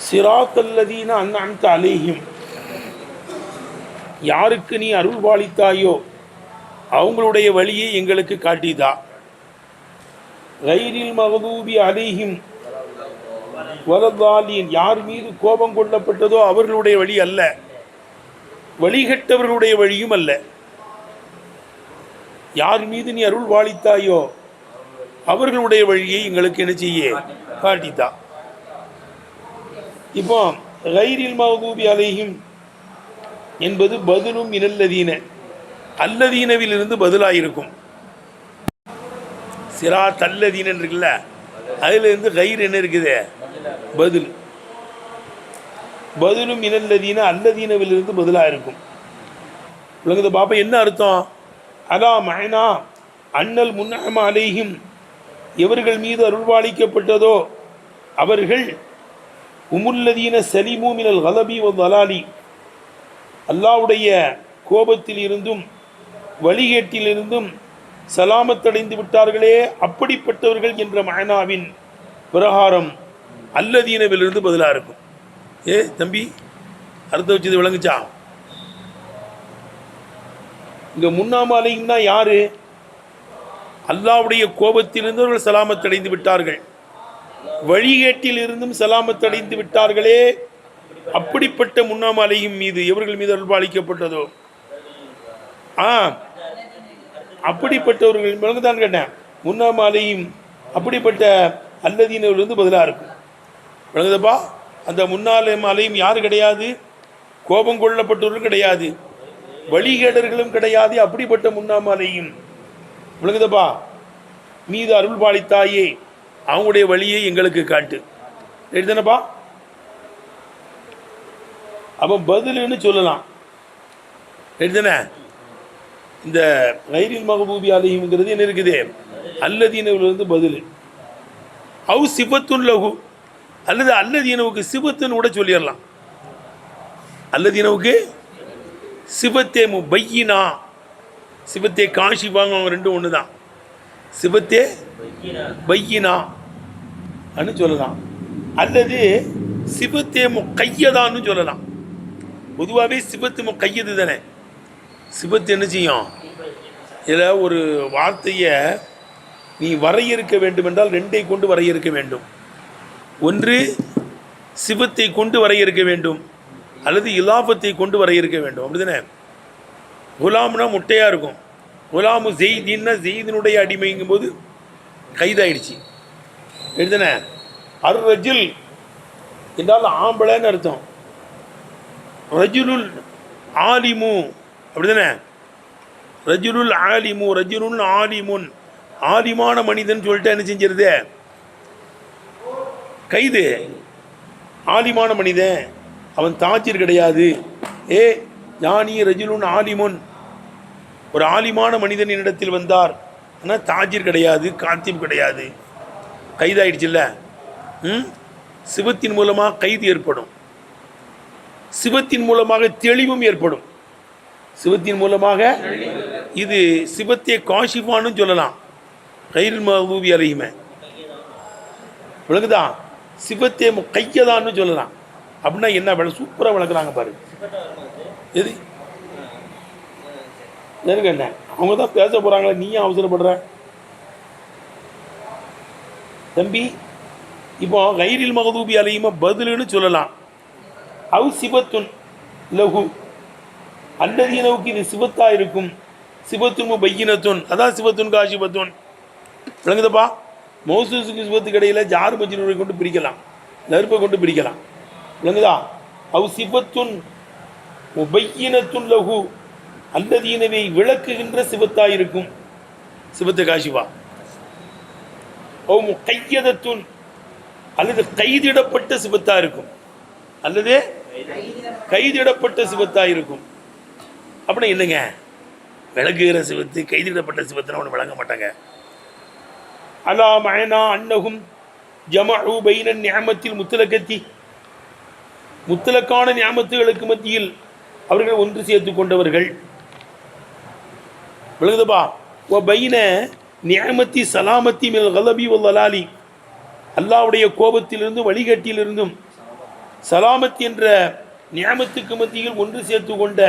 சிராத்தல்லதீன அன்அம்த அலைஹிம், யாருக்கு நீ அருள் பாலித்தாயோ அவங்களுடைய வழியை எங்களுக்கு காட்டிதா. கைரில் மகதூபி அலைஹிம் வலதாலீன், யார் மீது கோபம் கொள்ளப்பட்டதோ அவர்களுடைய வழி அல்ல, வழிகட்டவர்களுடைய வழியும் அல்ல. யார் மீது நீ அருள் பாலித்தாயோ அவர்களுடைய வழியை எங்களுக்கு என்ன செய்ய காட்டித்தா. இப்போ கைரில் மகதூபி அலைஹிம் என்பது பதிலும் இனல்லதீன, அல்லதீனவில் இருந்து பதிலாயிருக்கும். சிராத் அல்லதீன இருக்குல்ல, அதுல இருந்து கைர் என்ன இருக்குது, பதில். பதிலும் இனல்லதீன அல்லதீனவில் இருந்து பதிலாக இருக்கும். விளங்குது பாப்பா? என்ன அர்த்தம்? அலா மஹனா அன்னல் முன்அம அலைஹிம், எவர்கள் மீது அருள்வாளிக்கப்பட்டதோ அவர்கள் உமுல்லதீன சலிமு மினல் கலபி வ தலாலி, அல்லாஹ்வுடைய கோபத்தில் இருந்தும் வழிகேட்டிலிருந்தும் சலாமத்தடைந்து விட்டார்களே அப்படிப்பட்டவர்கள் என்ற மஹனாவின் பிரகாரம் அல்லதீனவிலிருந்து பதிலாக இருக்கும். தம்பி, அர்த்தம் வச்சது விளங்குச்சா? இங்க முன்னாமாலைன்னா யாரு? அல்லாஹ்வுடைய கோபத்திலிருந்து அவர்கள் சலாமத்தடைந்து விட்டார்கள், வழிகேட்டில் இருந்தும் சலாமத்தடைந்து விட்டார்களே அப்படிப்பட்ட முன்னாமாலையும் மீது எவர்கள் மீது அருள்பாலிக்கப்பட்டதோ அப்படிப்பட்டவர்கள் விளங்குதான் கேட்டேன். முன்னாமாலையும் அப்படிப்பட்ட அல்லதீனவிலிருந்து பதிலாக இருக்கும். விளங்குதப்பா? அந்த முன்னாலே மாலையும் யாரு கிடையாது, கோபம் கொள்ளப்பட்டவர்களும் கிடையாது, வழிகேடர்களும் கிடையாது. அப்படிப்பட்ட முன்னாமாலையும் விளங்குதப்பா மீது அருள் பாலித்தாயே அவங்களுடைய வழியை எங்களுக்கு காட்டு. எழுதுனப்பா? அப்போ பதிலுன்னு சொல்லலாம். எழுதுன இந்த கைரில் மகபூபி அலைஹிம்ங்கிறது என்ன இருக்குது, அல்லதீனவிலிருந்து பதில். அவு சிபத்துன் லகு, அல்லது அல்லதீனவுக்கு சிபத்துன்னு கூட சொல்லிடலாம். அல்லதீனவுக்கு சிபத்தே முபையினா, சிபத்தே காஷி வாங்க ரெண்டும் ஒன்று தான். சிபத்தே பையினா அன்னு சொல்லலாம், அல்லது சிபத்தே முக்கையதான்னு சொல்லலாம். பொதுவாகவே சிபத்து முக்கையது தானே. சிபத்து என்ன செய்யும், இதில் ஒரு வார்த்தையை நீ வரையறுக்க வேண்டும் என்றால் ரெண்டை கொண்டு வரையறுக்க வேண்டும். ஒன்று சிபத்தை கொண்டு வரையறுக்க வேண்டும், அல்லது இலாபத்தை கொண்டு வரையறுக்க வேண்டும். அப்படிதானே? குலாம்னா முட்டையாக இருக்கும், குலாமு ஜெய்தின்னா ஜெய்தினுடைய அடிமைங்கும் போது கைதாயிடுச்சு. எழுதுன அர் ரஜுல் என்றால் ஆம்பளைன்னு அர்த்தம். ரஜுலுல் ஆலிமு, அப்படிதானே? ரஜுலுல் ஆலிமு, ரஜுலுல் ஆலிமுன், ஆலிமான மனிதன் சொல்லிட்டு என்ன செஞ்சிருது, கைது. ஆலிமான மனிதன், அவன் தாஜிர் கிடையாது. ஞானி ரஜுலுன் ஆலிமுன், ஒரு ஆலிமான மனிதன் என்னிடத்தில் வந்தார், ஆனால் தாஜிர் கிடையாது, காத்திப் கிடையாது, கைதாயிடுச்சுல்ல. சிவத்தின் மூலமாக கைது ஏற்படும், சிவத்தின் மூலமாக தெளிவும் ஏற்படும். சிவத்தின் மூலமாக இது சிவத்தை காஷிஃபான்னு சொல்லலாம். கைரில் மகதூபி அலைஹிம் விளங்குதா? சிவத்தே கையதான்னு சொல்லலாம். அப்படின்னா என்ன சூப்பராக விளக்குறாங்க பாரு. எது எனக்கு என்ன, அவங்க தான் பேச போறாங்களே, நீ ஏன் அவசரப்படுற தம்பி? இப்போ கைரில் மகதூபி அலைஹிம் பதிலுன்னு சொல்லலாம். அவு சிபத்துன் லகு, அல்லதீனவுக்கு இது சிவத்தா இருக்கும். சிவத்துன் பையினத்துன், அதான் சிவத்துன் காஷிபத்துன். விளங்குதப்பா? மௌசூசுக்கு சிவத்துக்கு இடையில ஜார் மஜ்ரூரை கொண்டு பிரிக்கலாம், நெருப்பை கொண்டு பிரிக்கலாம். விளங்குதா? அவு சிபத்துன் முபையினத்துன் லகு, அல்லதீனவை விளக்குகின்ற சிவத்தா இருக்கும், சிவத்து காஷிபா. ஓ முக்கையதத்துன், அல்லது கைதிடப்பட்ட சிவத்தா இருக்கும், அல்லது கைதிடப்பட்ட சிவத்தா இருக்கும். அப்படின்னா இல்லைங்க, விளக்குகிற சிவத்து கைதிடப்பட்ட சிவத்துன்னு ஒன்று விளங்க மாட்டாங்க. அலா மஅனா அன்னஹும் ஜமஉ பைன நிஅமத்தில் முத்தலகத்தி, முத்தலக்கான நியாமத்துகளுக்கு மத்தியில் அவர்கள் ஒன்று சேர்த்து கொண்டவர்கள். விளங்குதப்பா? ஓ பைன நிஅமத்தி சலாமத்தி மினல் கலபி வல் தலாலி, அல்லாஹ்வுடைய கோபத்திலிருந்து வழிகட்டிலிருந்தும் சலாமத் என்ற நியாமத்துக்கு மத்தியில் ஒன்று சேர்த்து கொண்ட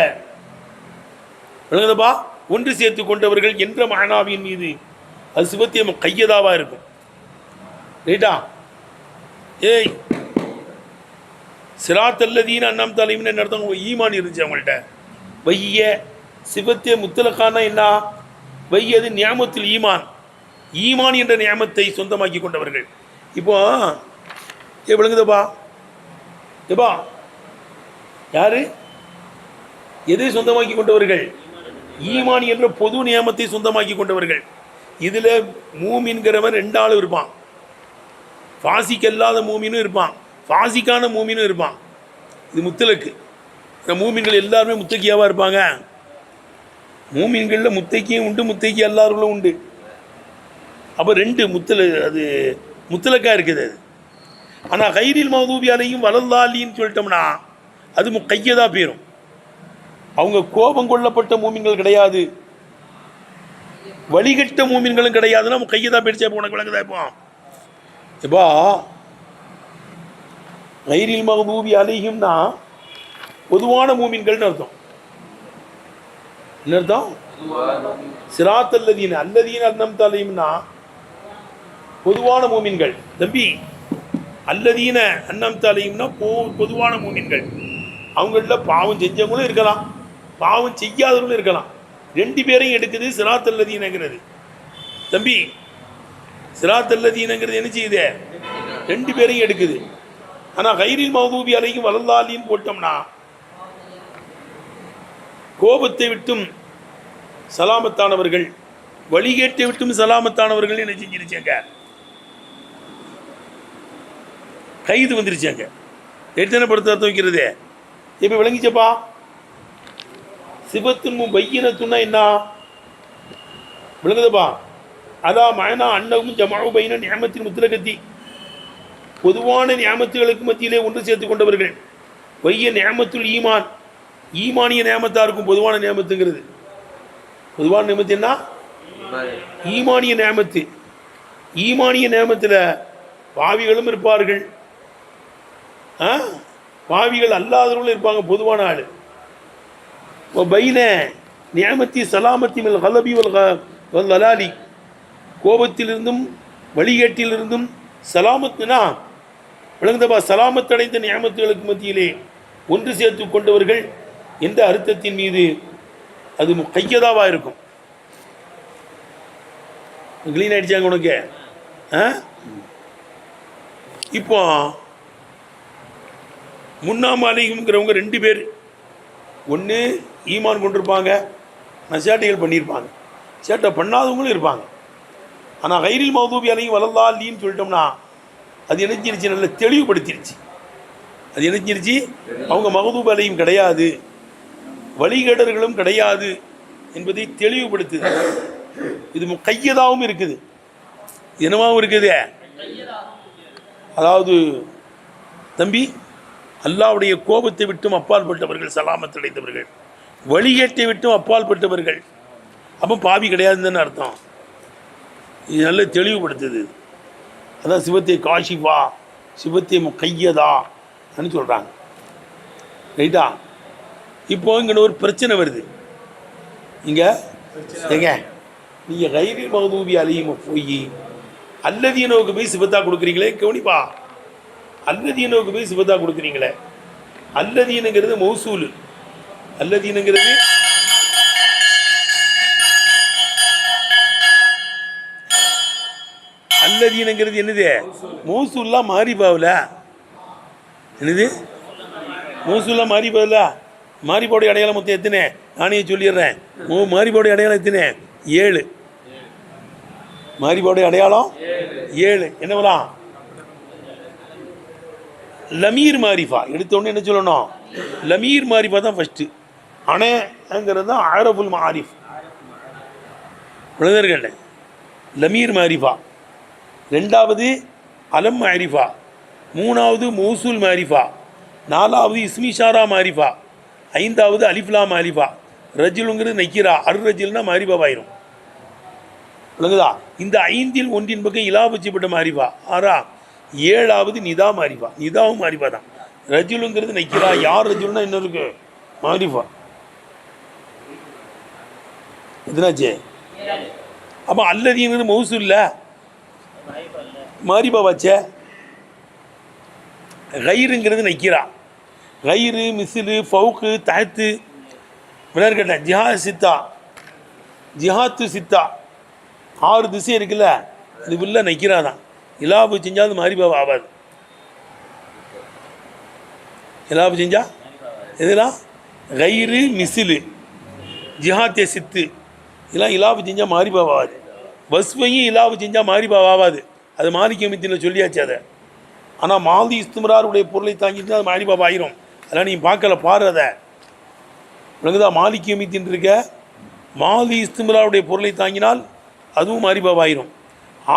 விளங்குதப்பா, ஒன்று சேர்த்து கொண்டவர்கள் என்ற மானாவின் மீது அது சிவத்திய கையதாவா இருக்கும். ரைட்டா? ஏய் சிராத்தல்லதீன அண்ணாம் தலைவன் அர்த்தம் ஈமான் இருந்துச்சு அவங்கள்ட்ட. வைய சிவத்திய முத்தலக்கான என்ன? வையது நியாமத்தில் ஈமான், ஈமான் என்ற நியாமத்தை சொந்தமாக்கி கொண்டவர்கள். இப்போ விளங்குதப்பா? எப்பா யாரு எதை சொந்தமாக்கி கொண்டவர்கள்? ஈமான் என்ற பொது நியமத்தை சொந்தமாக்கி கொண்டவர்கள். இதில் மூமின்கிறவன் 2 ஆள் இருப்பான். ஃபாசிக் அல்லாத மூமினும் இருப்பான், ஃபாசிக்கான மூமினும் இருப்பான். இது முத்தலக்கு. இந்த மூமின்கள் எல்லாருமே முத்தக்கியாவாக இருப்பாங்க. மூமின்களில் முத்தக்கியும் உண்டு, முத்தக்கி எல்லாருக்கும் உண்டு. அப்போ 2 அது முத்தலக்காக இருக்குது. அது ஆனால் கைரில் மௌதூபியாலையும் வலல்லாலின்னு சொல்லிட்டோம்னா அது கையதாக போயிடும். அவங்க கோபம் கொள்ளப்பட்ட மூமின்கள் கிடையாது, வழிகட்ட மூமின்களும் கிடையாதுன்னா கையதாக போயிடுச்சா? இப்போ உனக்கு விளங்குதா? இப்போ கைரில் மௌதூபி அலைஹிம்னா பொதுவான மூமின்கள்னு அர்த்தம். என்ன அர்த்தம்? சிராத்தல்லதீன அல்லதீன அன்அம்த அலைஹிம்னா பொதுவான மூமின்கள். தம்பி, அல்லதீன அன்அம்த அலைஹிம்னா பொதுவான மூமின்கள். அவங்களில் பாவம் செஞ்சவங்களும் இருக்கலாம், பாவம் செய்யாதவங்களும் இருக்கலாம். 2 பேரையும் எடுக்குது சிராத்தல்லதீனங்கிறது. தம்பி, சிராத்தல்லதீனங்கிறது என்ன செய்யுது? 2 பேரையும் எடுக்குது. ஆனால் கைரில் மௌதூபி அலைஹிம் வலல்லாலின்னு போட்டோம்னா கோபத்தை விட்டும் சலாமத்தானவர்கள், வழிகேட்டை விட்டும் சலாமத்தானவர்கள் என்ன செஞ்சிருச்சாங்க? கைது வந்துருச்சாங்க. எத்தனைப்படுத்த அர்த்தம் வைக்கிறது? இப்போ விளங்கிச்சப்பா? சிபத்துன் பையினத்துன்னா என்ன விளங்குதப்பா? அதான் மயனா அன்னவும் ஜமாவு பைன நியாமத்தின் முத்தலகத்தி, பொதுவான நியாமத்துகளுக்கு மத்தியிலே ஒன்று சேர்த்து கொண்டவர்கள். வைய நியாமத்துல் ஈமான், ஈமானிய நியாமத்தா இருக்கும் பொதுவான நியாமத்துங்கிறது. பொதுவான நியமத்து என்ன? ஈமானிய நியாமத்து. ஈமானிய நியமத்தில் பாவிகளும் இருப்பார்கள், பாவிகள் அல்லாதவர்களும் இருப்பாங்க. பொதுவான ஆள். பைன நியாமத்தி சலாமத்தி மில் கலபி வல் லலாலி, கோபத்திலிருந்தும் வழிகேட்டிலிருந்தும் சலாமத்துனா விளங்குதப்பா? சலாமத்தடைந்த நியாமத்துகளுக்கு மத்தியிலே ஒன்று சேர்த்து கொண்டவர்கள் எந்த அர்த்தத்தின் மீது அது கையதாவாக இருக்கும். கிளீன் ஆயிடுச்சாங்க உனக்கு? இப்போ முன்னாமாலிங்கிறவங்க 2 பேர். ஒன்று ஈமான் கொண்டிருப்பாங்க, நசாட்டிகள் பண்ணியிருப்பாங்க, சேட்டை பண்ணாதவங்களும் இருப்பாங்க. ஆனால் கைரில் மௌதூபி அலைஹிம் வலல்லாலின்னு சொல்லிட்டோம்னா அது நினைச்சிருச்சு, நல்லா தெளிவுபடுத்திருச்சு. அது நினைச்சிருச்சு, அவங்க மகதூப் அலைஹிம் கிடையாது, வழிகேடர்களும் கிடையாது என்பதை தெளிவுபடுத்துது. இது கையதாகவும் இருக்குது, என்னவாகவும் இருக்குது. அதாவது தம்பி, அல்லாவுடைய கோபத்தை விட்டும் அப்பால் பட்டவர்கள் சலாமத் அடைந்தவர்கள், வழிகேட்டை விட்டும் அப்பால் பட்டவர்கள். அப்போ பாவி கிடையாதுன்னு அர்த்தம். இது நல்ல தெளிவுபடுத்துது. அதான் சிவத்தை காஷிஃபா, சிவத்தை கையதா சொல்கிறாங்க. ரைட்டா? இப்போ இங்கே ஒரு பிரச்சனை வருது. இங்கே ஏங்க நீங்கள் கைரி மகதூபி அலைஹிம் போய் அல்லதீனோவுக்கு போய் சிவத்தா கொடுக்குறீங்களே, கவனிப்பா. அல்லதீனோவுக்கு போய் சிவத்தா கொடுக்குறீங்களே, அல்லதீனுங்கிறது மௌசூல். அல்லதீனுங்கிறது அல்லதீனுங்கிறது என்னது? மௌசூல்லாம் மாறிபாவில். என்னது மௌசூல்லாம் மாறிபாவில்? மாறிபாவுடைய அடையாளம் மொத்தம் எத்தனை? நானே சொல்லிடுறேன். மாறிபாவுடைய அடையாளம் எத்தனை? 7. மாறிபாவுடைய அடையாளம் 7. என்னவெல்லாம்? லமீர் மாரிஃபா. எடுத்தோடனே என்ன சொல்லணும்? லமீர் மாரிஃபா தான் ஃபஸ்ட்டு. அணைங்கிறது தான் ஆரஃபுல் மாரிஃப். விழுந்தர்கள் லமீர் மாரிஃபா. 2வது அலம் மாரிஃபா. 3வது மௌசூல் மாரிஃபா. 4வது இஸ்மிஷாரா மாரிஃபா. 5வது அலிஃப்லா மாரிஃபா. ரஜிலுங்கிறது நக்கிரா, ரஜில்னா மாரிஃபாவாயிரும். விளங்குதா? இந்த 5ல் ஒன்றின் பக்கம் இலா வச்சுப்பட்ட மாரிஃபா. 6. 7வது நிதா மாரிஃபா. நிதாவும் மாரிஃபா தான். ரஜுலுங்கிறது நக்கிரா. யார் ரஜுல்னா என்ன இருக்கு? மாரிஃபா. எதுனாச்சு? அப்போ அல்லதீங்கிறது மௌசு இல்லை, மாரிஃபா வாச்சே. கயிறுங்கிறது நக்கிரா. கயிறு, மிசிலு, ஃபவுக்கு, தாத்து, விளையாடு கேட்டேன். ஜிஹாத் சித்தா, ஜிஹாத்து சித்தா, 6 திசை இருக்குல்ல, இது ஃபுல்லாக நக்கிரா தான். இலாபு செஞ்சால் அது மாரிஃபா ஆகாது. இலாபு செஞ்சா இதெல்லாம் கயிறு, மிசிலு, ஜிஹாத்தே சித்து, இதெல்லாம் இலாபு செஞ்சால் மாரிஃபா ஆகாது. வஸ்வையும் இலாபு செஞ்சால் மாரிஃபா ஆகாது. அது மாலிக் மித்தியில் சொல்லியாச்சு அதை. ஆனால் மாதி இஸ்திமராருடைய பொருளை தாங்கிட்டு அது மாரிஃபா ஆயிரும். அதெல்லாம் நீங்கள் பார்க்கல, பாரு அதை. விளங்குதா? மாலிக் மித்தின் இருக்க மாதி இஸ்திமராருடைய பொருளை தாங்கினால் அதுவும் மாரிஃபா ஆயிரும்.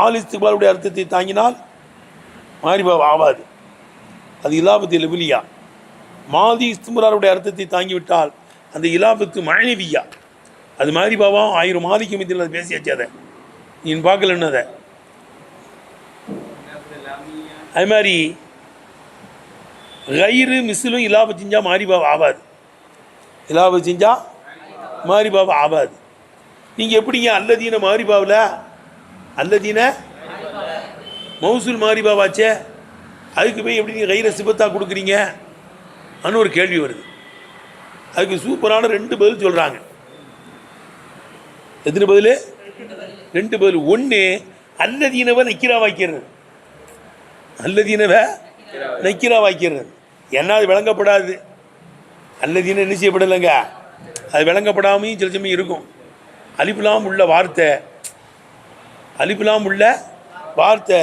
ஆல் இஸ்திக்பாலுடைய அர்த்தத்தை தாங்கினால் மாரிஃபா ஆகாது. அது இலாபத்து லெபுலியா. மாதி இஸ்திமராருடைய அர்த்தத்தை தாங்கிவிட்டால் அந்த இலாபத்து மனைவியா, அது மாரிஃபாவாக ஆயிரம். மாலிக் மித்தியில் அதை பேசியாச்சு. அதை நீ பார்க்கலன்னு அதை. அது மாதிரி கயிறு, மிசிலும் இலாபு செஞ்சால் மாரிஃபா ஆகாது. இலாபு செஞ்சால் மாரிஃபா ஆகாது. நீங்கள் எப்படிங்க அல்லதீன மாரிஃபாவில், அல்லதீன மௌசூல் மாரிஃபாவாச்சே, அதுக்கு போய் எப்படி நீங்கள் கயிறை சிபத்தாக கொடுக்குறீங்க அன்னு ஒரு கேள்வி வருது. அதுக்கு சூப்பரான 2 பதில் சொல்கிறாங்க. எத்தனை பதில்? 2 பதில். ஒன்று, அல்லதீனவை நக்கிரா வாக்கிறது. அல்லதீனவை நக்கிரா வாக்கிறது. ஏன்னா அது விளங்கப்படாது. அல்லதீன என்ன செய்யப்படலைங்க, அது விளங்கப்படாமையும் சில சமயம் இருக்கும். அலிஃப்லாம் உள்ள வார்த்தை, அலிஃப்லாம் உள்ள வார்த்தை,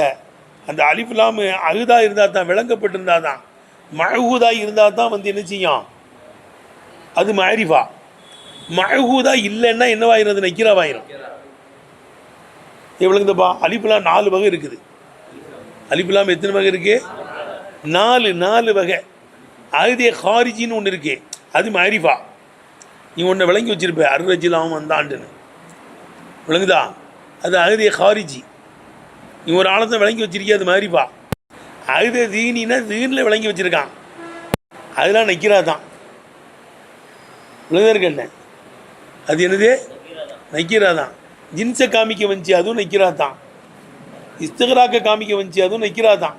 அந்த அலிஃப்லாம் அகுதா இருந்தால் தான், விளங்கப்பட்டிருந்தால் தான், மஹூதா இருந்தால் தான் வந்து என்ன செய்யும், அது மாரிஃபா. மஹூதா இல்லைன்னா என்னவாயிரும்? நக்கிராவாயிரும். விளங்குதப்பா? அலிஃப்லாம் 4 வகை இருக்குது. அலிஃப்லாம் எத்தனை வகை இருக்குது? 4 வகை. அகுதே ஹாரிஜின்னு ஒன்று இருக்கு, அது மாரிஃபா. நீ ஒன்று விளங்கி வச்சிருப்ப, அர்ரஜிலாம் வந்தாண்டுன்னு. விளங்குதா? அது அகுதே ஹாரிஜி. நீ ஒரு ஆழத்தை விளங்கி வச்சிருக்கிய, அது மாரிஃபா. அகுதே தீனின்னா தீனில் விளங்கி வச்சிருக்கான், அதெல்லாம் நக்கிரா தான். விளங்குதா இருக்கு என்ன? அது என்னது? நக்கிரா தான். ஜின்ஸை காமிக்க வந்துச்சு, அதுவும் நக்கிரா தான். இஸ்திகராக்க காமிக்க வந்துச்சு, அதுவும் நக்கிரா தான்.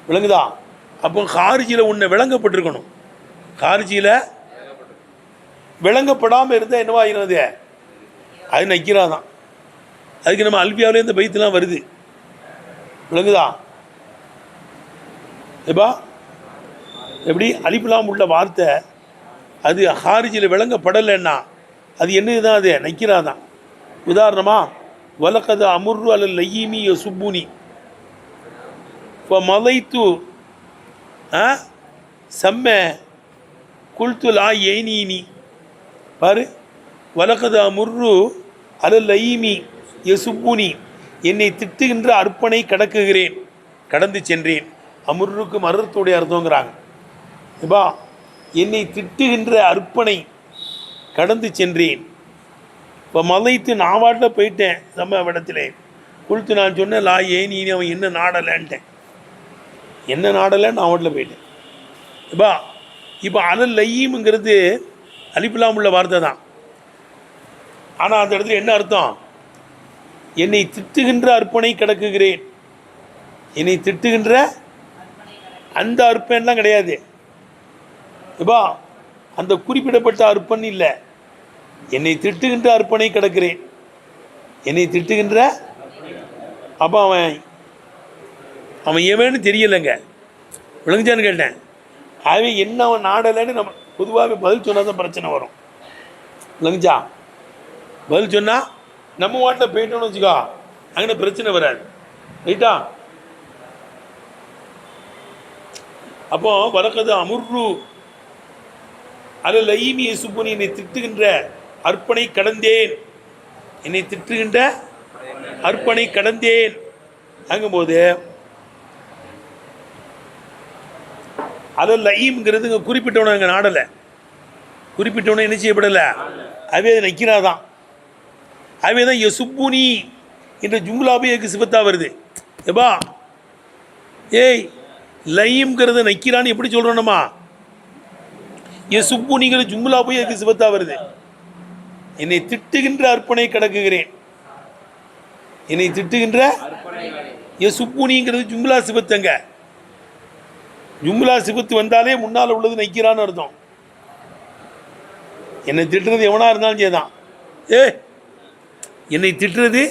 விளங்குதா? அப்போ ஹாரிஜியில் ஒன்று விளங்கப்பட்டிருக்கணும். ஹாரிஜியில் விளங்கப்படாமல் இருந்தால் என்னவாகிறது? அது நக்கிரா தான். அதுக்கு நம்ம அல்பியாவிலே இந்த பைத்துலாம் வருது. விளங்குதா? எப்பா எப்படி அலிஃப்லாம் உள்ள வார்த்தை அது ஹாரிஜியில் விளங்கப்படலைன்னா அது என்னது தான்? அது நக்கிரா தான். உதாரணமாக, வலக்கது அமுர்ரு அல்ல லய்யீமி சுப்புனி இப்போ மலைத்து செம்ம குல்து லா ஏனீனி. பாரு, வலக்கது அமுர்ரு அல்ல லய்யீமி சுப்புனி, என்னை திட்டுகின்ற அர்ப்பணை கடக்குகிறேன், கடந்து சென்றேன். அமுர்ருக்கு மருத்துடைய அர்த்தங்கிறாங்க. இப்பா என்னை திட்டுகின்ற அர்ப்பணை கடந்து சென்றேன். இப்போ மலைத்து நான் வாட்டில் போயிட்டேன் நம்ம இடத்துல. குளித்து நான் சொன்னேன் லா ஏன் நீ அவன் என்ன நாடலைன்ட்டேன், என்ன நாடலைன்னு நான் வாட்டில் போயிட்டேன். இப்போ அலல் லையீமுங்கிறது அலிஃப்லாம் உள்ள வார்த்தை தான். ஆனால் அந்த இடத்துல என்ன அர்த்தம்? என்னை திட்டுகின்ற அர்ப்பணை கடக்குகிறேன். என்னை திட்டுகின்ற அந்த அர்ப்பணம்லாம் கிடையாது. இப்போ அந்த குறிப்பிடப்பட்ட அர்ப்பணம் இல்லை, என்னை திட்டுகின்ற அர்ப்பணை கிடக்கிறேன், என்னை திட்டுகின்ற. அப்போ அவன் எவன்னு தெரியலைங்க. விளங்குச்சான்னு கேட்டேன். அவன் என்ன அவன் நாடலைன்னு நம்ம பொதுவாகவே பதில் சொன்னால் தான் பிரச்சனை வரும். விளங்குச்சா? பதில் சொன்னால் நம்ம வாட்டில் போயிட்டோன்னு வச்சுக்கோ, அங்கே பிரச்சனை வராது. ரைட்டா? அப்போ வழக்கது அமுர்ரு அல்ல லயீமி சுப்புனி, என்னை திட்டுகின்ற அர்ப்பணை கடந்தேன், என்னை திட்டுகின்ற அர்ப்பணை கடந்தேன் அங்கும்போது அதில் லயீம்ங்கிறது இங்கே குறிப்பிட்டவனை அங்கே நாடலை, குறிப்பிட்டவனை என்ன செய்யப்படலை, அவே அது நக்கிராதான். அவே தான் யசுப்புனி என்ற ஜும்லாவே எனக்கு சிபத்தா வருது. எப்பா ஏய் லைம்ங்கிறது நக்கிரான்னு எப்படி சொல்கிறோம்மா? சுப்புனிங்கிற ஜும்லா போய் அதுக்கு சிவத்தா வருது. என்னை திட்டுகின்ற அர்ப்பணை கடக்குகிறேன். என்னை திட்டுகின்ற சுப்புனிங்கிறது ஜும்லா சிவத்துங்க. ஜும்லா சிவத்து வந்தாலே முன்னால் உள்ளது நக்கிரான்னு அர்த்தம். என்னை திட்டுறது எவனா இருந்தாலும் சேதான். என்னை திட்டுறது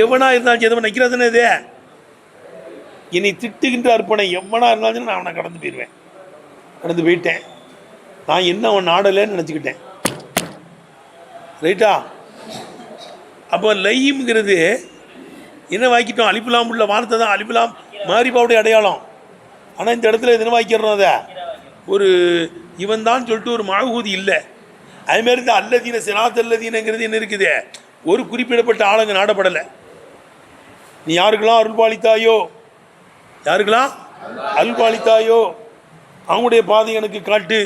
எவனா இருந்தாலும் சேதவன் நக்கிறா தானே இது. என்னை திட்டுகின்ற அர்ப்பணை எவனா இருந்தாலும் நான் அவனை கடந்து போயிடுவேன். கடந்து போயிட்டேன். நான் என்ன அவன் நாடலைன்னு நினச்சிக்கிட்டேன். ரைட்டா? அப்போ லைம்ங்கிறது என்ன வாக்கிட்டோம்? அலிபுலாம் உள்ள வார்த்தை தான். அலிபுலாம் மாரிபாவுடைய அடையாளம். ஆனால் இந்த இடத்துல எதுனா வாக்கிறோம்? அதை ஒரு இவன் தான் சொல்லிட்டு ஒரு மாகூதி இல்லை. அதுமாரி இந்த அல்லதீன சிராத் அல்லதீனங்கிறது என்ன இருக்குது? ஒரு குறிப்பிடப்பட்ட ஆளுங்க நாடப்படலை. நீ யாருக்கெல்லாம் அருள்பாலித்தாயோ, யாருக்கெல்லாம் அருள்பாலித்தாயோ அவங்களுடைய பாதை எனக்கு காட்டு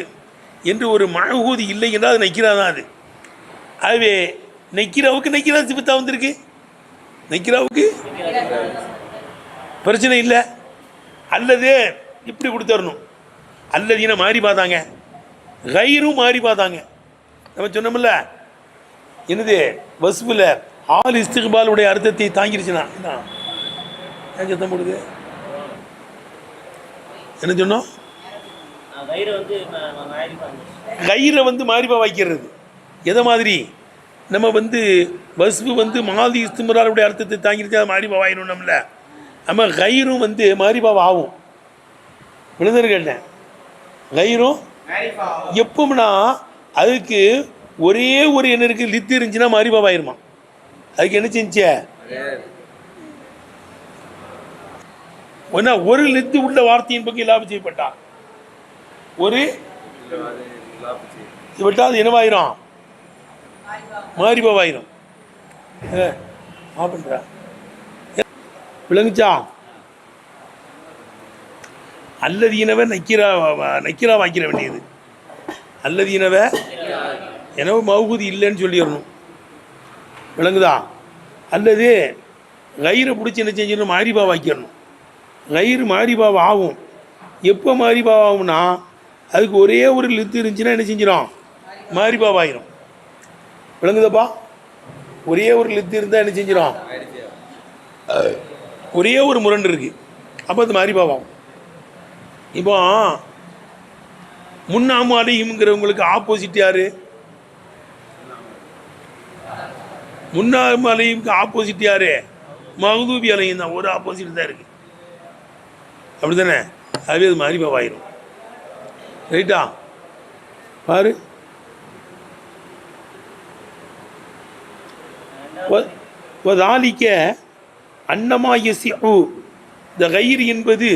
என்று ஒரு மழகூதி இல்லை என்றால் அது நக்கிரா தான். அது ஆகவே நக்கிராவுக்கு நக்கிரா சிபத்தா வந்திருக்கு. நக்கிராவுக்கு பிரச்சனை இல்லை. அல்லது இப்படி கொடுத்துடணும். அல்லதீன மாறி பார்த்தாங்க, கைரும் மாறி பார்த்தாங்க. நம்ம சொன்னோம்ல, என்னது வஸ்ஃபில் ஆல் இஸ்திக்பாலுடைய அர்த்தத்தை தாங்கிருச்சுன்னா என்ன சத்தம் போடுது? என்ன சொன்னோம்? கயிறை வந்து மாரிபா வைக்கிறது. எதை மாதிரி? நம்ம வந்து வஸ்ஃபு வந்து மாதி இஸ்திக்பாலுடைய அர்த்தத்தை தாங்கிருச்சு, அதை மாரிபா வாயினோம்ல. நம்ம கயிறும் வந்து மாரிபாவா ஆகும். விழுந்தர் கேட்டேன். கயிறும் எப்போம்னா அதுக்கு ஒரே ஒரு என்ன இருக்குது, லித்து இருந்துச்சுன்னா மாரிபாவா ஆயிருமா. அதுக்கு என்ன செஞ்ச? ஒரு லித்து உள்ள வார்த்தையின் பக்கம் லாபம் செய்யப்பட்டா ஒரு விட்டா அது என்னவாயிரும்? மாரிபாவாயிரும். ஆபன்றா விளங்குச்சா? அல்லதீனவை நக்கிரா வாக்கிற வேண்டியது. அல்லதீனவை எனவே மௌகூதி இல்லைன்னு சொல்லிடணும். விளங்குதா? அல்லது கயிறை பிடிச்சி என்ன செஞ்சிடணும்? மாரிபா வாக்கிடணும். கயிறு மாரிபாவா ஆகும். எப்போ மாரிபாவா ஆகும்னா அதுக்கு ஒரே ஒரு லித்து இருந்துச்சுன்னா என்ன செஞ்சிடும்? மாரிபாவாயிரும். விளங்குதாப்பா? ஒரே ஒரு லித்து இருந்தால் என்ன செஞ்சிடும்? ஒரே ஒரு முரண்டு இருக்குது. அப்போ அது மாரிபாவாகும். இப்போ முன்னாமு அலைஹிம்ங்கிறவங்களுக்கு ஆப்போசிட் யாரு? முன்னாமு அலைஹிம்க்கு ஆப்போசிட் யாரு? மஹ்தூபி அலைஹிம் தான். ஒரு ஆப்போசிட் தான் இருக்கு. அப்படி தானே? அதுவே அது மாரிபாவாயிரும். ரைட்டா? பாரு, வதாலிக்க அன்னமா யசிஉ இந்த கயிறு என்பது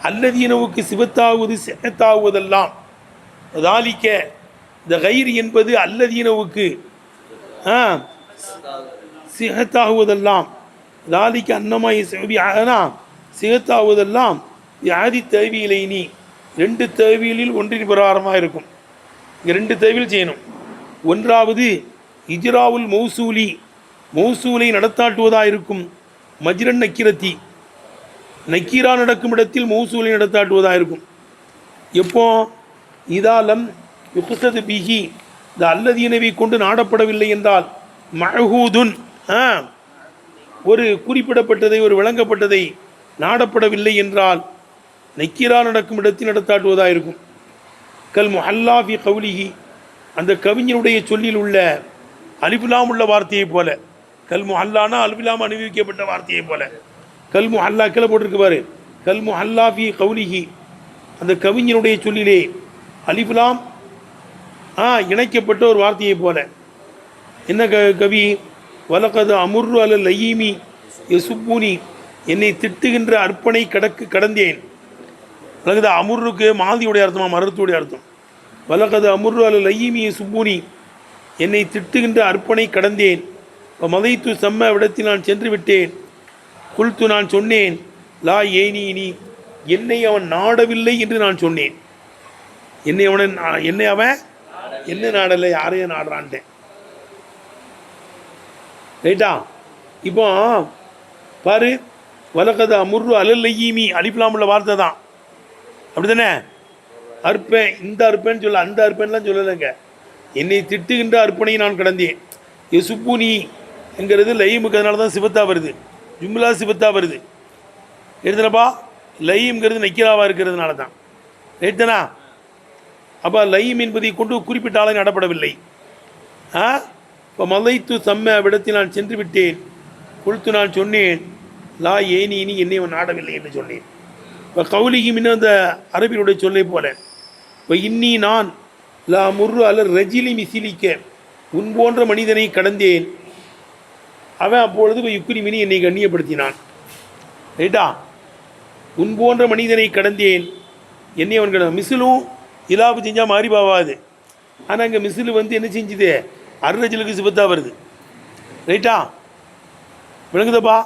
அல்லதீனவுக்கு சிவத்தாகுவது சிஹத்தாகுவதெல்லாம். வதாலிக்க இந்த கயிறு என்பது அல்லதீனவுக்கு சிஹத்தாகுவதெல்லாம். வதாலிக்க அன்னமா யசிஉ சிஹத்தாகுவதெல்லாம் ஆதி தேவியிலை நீ ரெண்டு தேவியலில் ஒன்றின் பிரகாரமாக இருக்கும். இங்கே ரெண்டு தேவியில் செய்யணும். ஒன்றாவது இஜ்ராவுல் மௌசூலி மௌசூலை நடத்தாட்டுவதாக இருக்கும். மஜ்ரன் நக்கிரத்தி நக்கீரா நடக்கும் இடத்தில் மௌசூலை நடத்தாட்டுவதாக இருக்கும். எப்போ? இதாலம் யுக்ஸது பிஹி இந்த அல்லதீனவை கொண்டு நாடப்படவில்லை என்றால், மஹூதுன் ஒரு குறிப்பிடப்பட்டதை ஒரு விளங்கப்பட்டதை நாடப்படவில்லை என்றால் நக்கீரா நடக்கும் இடத்தில் நடத்தாட்டுவதாக இருக்கும். கல் முஹல்லா ஃபி கௌலிஹி அந்த கவிஞனுடைய சொல்லில் உள்ள அலிஃபுலாம் உள்ள வார்த்தையை போல. கல் முஹல்லானா அலிஃபுலாம் அனுபவிக்கப்பட்ட வார்த்தையை போல. கல் முஹல்லா கீழே போட்டிருக்கு பாரு. கல் முஹல்லா ஃபி கௌலிஹி அந்த கவிஞனுடைய சொல்லிலே அலிஃபுலாம் இணைக்கப்பட்ட ஒரு வார்த்தையை போல. என்ன கவி? வலக்கது அமுர்ரு அல லயீமி யசுப்பூனி என்னை திட்டுகின்ற அர்ப்பணை கடந்தேன். வலக்கது அமுர்ருக்கு மாதியுடைய அர்த்தமா? மருத்துவடைய அர்த்தம். வலக்கது அமுர்ரு அல லயீமி யசுப்பூனி என்னை திட்டுகின்ற அர்ப்பணை கடந்தேன். மதைத்து செம்ம விடத்தில் நான் சென்று விட்டேன். குல்து நான் சொன்னேன், லா ஏனி நீ என்னை அவன் நாடவில்லை என்று நான் சொன்னேன். என்னை அவன் என்ன நாடலை, யாரையும் நாடுறான்ட்டேன். ரைட்டா? இப்போ பாரு, வலக்கது அமுர்ரு அலல்லையீமி அலிஃப்லாமுள்ள வார்த்தை தான், அப்படி தானே? அற்பேன், இந்த அற்பேன்னு சொல்ல, அந்த அற்பேன்லாம் சொல்லலைங்க. என்னை திட்டுகின்ற அற்பனை நான் கடந்தேன். எசுப்புனி என்கிறது லயீமுக்கு, அதனால தான் சிவத்தா வருது, ஜும்லா சிவத்தா வருது. எழுதுனப்பா, லயீம்ங்கிறது நக்கிராவாக இருக்கிறதுனால தான். ரைட் தானா? அப்போ லயீம் என்பதை கொண்டு குறிப்பிட்ட ஆளை நடப்படவில்லை. இப்போ மலைத்து சம்ம விடத்தில் நான் சென்று விட்டேன். கொடுத்து நான் சொன்னேன், லா ஏனி இனி என்னை அவன் நாடவில்லை என்று சொன்னேன். இப்போ கவுலிக்கு இன்னும் அந்த அரபியுடைய சொல்லை போல, இப்போ இன்னி நான் லா முர்ரு அல்ல ரஜிலி மிசிலிக்க உன் போன்ற மனிதனை கடந்தேன். அவன் அப்பொழுது இப்போ யுக்குரி மினி என்னை கண்ணியப்படுத்தினான். ரைட்டா? உன் போன்ற மனிதனை கடந்தேன், என்னை அவன் கடந்த. மிசிலும் இலாபு செஞ்சால் மாறி போவாது. ஆனால் இங்கே மிசிலு வந்து என்ன செஞ்சுது? அர்ரஜலுக்கு சிபத்தா வருது. ரைட்டா? விளங்குதப்பா?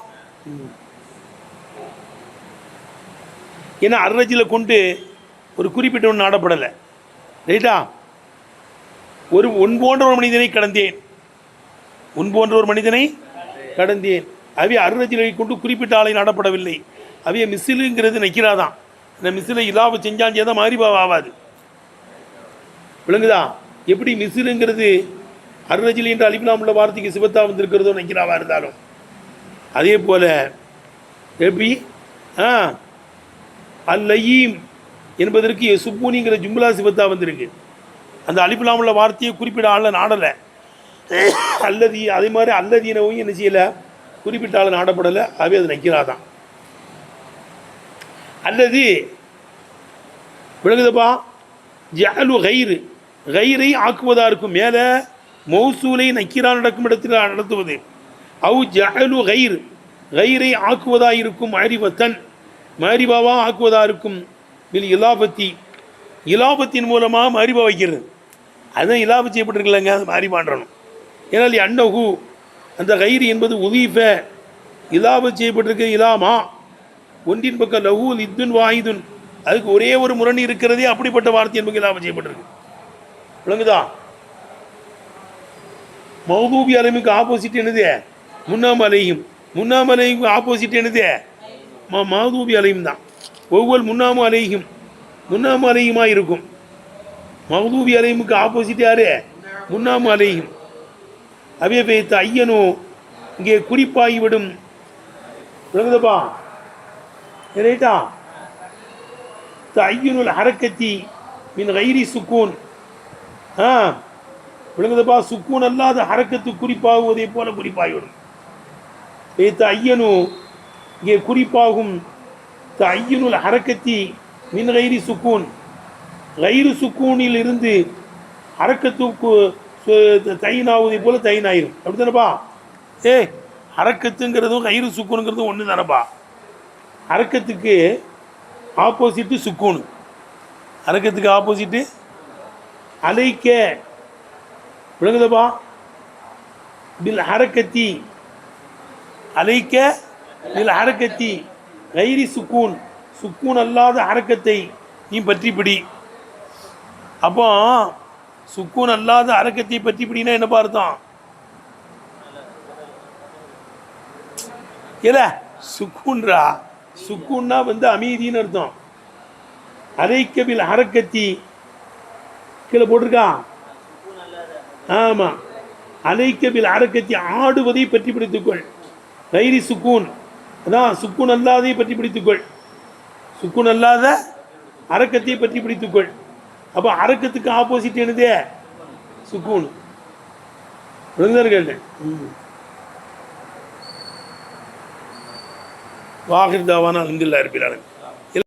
ஏன்னா அர்ரஜில் கொண்டு ஒரு குறிப்பிட்ட ஒன்று நாடப்படலை. ரைட்டா? உன் போன்ற ஒரு மனிதனை கடந்தேன், உன் போன்ற ஒரு மனிதனை கடந்தேன். அவைய அர்ரஜிலை கொண்டு குறிப்பிட்ட ஆளை நாடப்படவில்லை. அவைய மிசிலுங்கிறது நக்கிராதான். இந்த மிசிலை இலாபு செஞ்சான் செய்தால் மாறிபாவ ஆகாது. விளங்குதா? எப்படி மிசிலுங்கிறது அர்ரஜில் என்ற அலிஃப்லாம் உள்ள வார்த்தைக்கு சிவத்தா வந்திருக்கிறதோ நக்கிராவாக இருந்தாலும், அதே போல் எப்படி அல்லயீம் என்பதற்கு சுப்பூனிங்கிற ஜும்லா சிவத்தா வந்திருக்கு. அந்த அலிஃப்லாம் உள்ள வார்த்தையை குறிப்பிட்ட ஆள நாடலை. அல்லதி அதே மாதிரி அல்லதீனவும் என்ன செய்யலை, குறிப்பிட்ட ஆள் நாடப்படலை. அவை அது நக்கிராதான். அல்லது விளங்குதப்பா? ஜஅலு கைரு, கைரை ஆக்குவதாக இருக்கும். மேலே மௌசூலை நக்கீரா நடக்கும் இடத்தில் நடத்துவது. அவு ஜஅலு கைர், கைரை ஆக்குவதாக இருக்கும். மாரிபத்தன், மாரிபாவாக ஆக்குவதாக இருக்கும். வில் இலாபத்தி, இலாபத்தின் மூலமாக மாரிபா வைக்கிறது. அதுதான் இலாபு செய்யப்பட்டிருக்கலங்க, அது மாரிபான்றணும். ஏன்னால் அன்னஹு அந்த கைர் என்பது உதீஃப, இலாபு செய்யப்பட்டிருக்க. இலாமா ஒன்றின் பக்கம் லஹு லித்துன் வாஹிதுன், அதுக்கு ஒரே ஒரு முரண் இருக்கிறதே. அப்படிப்பட்ட வார்த்தை என்பது இலாபு செய்யப்பட்டிருக்கு. விளங்குதா? மௌதூபி அலைமுக்கு ஆப்போசிட் என்னது? முன்னாம் அலையும். முன்னாம் அலையுக்கு ஆப்போசிட் என்னது? மௌதூபி அலையும் தான். ஒவ்வொரு முன்னாமு அலையும் முன்னாமு அலையுமா இருக்கும். மௌதூபி அலைமுக்கு ஆப்போசிட் யாரு? முன்னாமு அலையும். அவே பேத்த ஐயனும் இங்கே குறிப்பாகிவிடும். விளங்குதப்பா? ரைட்டா? ஐயனுல் ஹரக்கத்தி மின் கைரி சுக்கூன். விளங்குதப்பா? சுக்கூன் அல்லாத ஹரக்கத்து குறிப்பாகுவதை போல குறிப்பாகிவிடும். ஐயனு இங்கே குறிப்பாகும். ஐயனுல் ஹரக்கத்தி மின் கைரி சுக்கூன், கைரு சுக்கூனில் இருந்து ஹரக்கத்துக்கு தைனாவதை போல தைனாயிரும். அப்படி தானப்பா? ஹரக்கத்துங்கிறதும் கைரு சுக்கூனுங்கிறதும் ஒன்று தானப்பா? ஹரக்கத்துக்கு ஆப்போசிட்டு சுக்கூனு, ஹரக்கத்துக்கு ஆப்போசிட்டு அலைக்க. விளங்குதப்பா? பில் ஹரக்கத்தி, அலைக்க பில் ஹரக்கத்தி கைரி சுக்கூன், சுக்கூன் அல்லாத ஹரக்கத்தை நீ பற்றி பிடி. அப்போ சுக்கூன் அல்லாத ஹரக்கத்தை பற்றி பிடினா என்னப்பா அர்த்தம்? இல்ல சுக்கூன்றா, சுக்கூன்னா வந்து அமைதின்னு அர்த்தம். அலைக்க பில் ஹரக்கத்தி கீழே போட்டிருக்கான். ஆமாம், அலைக்க பில் ஹரக்கத்தி ஆடுவதை பற்றி பிடித்துக்கொள். கைரி சுக்கூன், அதான் சுக்கூன் அல்லாதை பற்றி பிடித்துக்கொள். சுக்கூன் அல்லாத அரக்கத்தை பற்றி பிடித்துக்கொள். அப்போ அரக்கத்துக்கு ஆப்போசிட் என்னது? சுக்கூன். விளங்குதார்கள்? வாஹிர் தாவானா அல்ஹம்துலில்லாஹி ரப்பில் ஆலமீன்.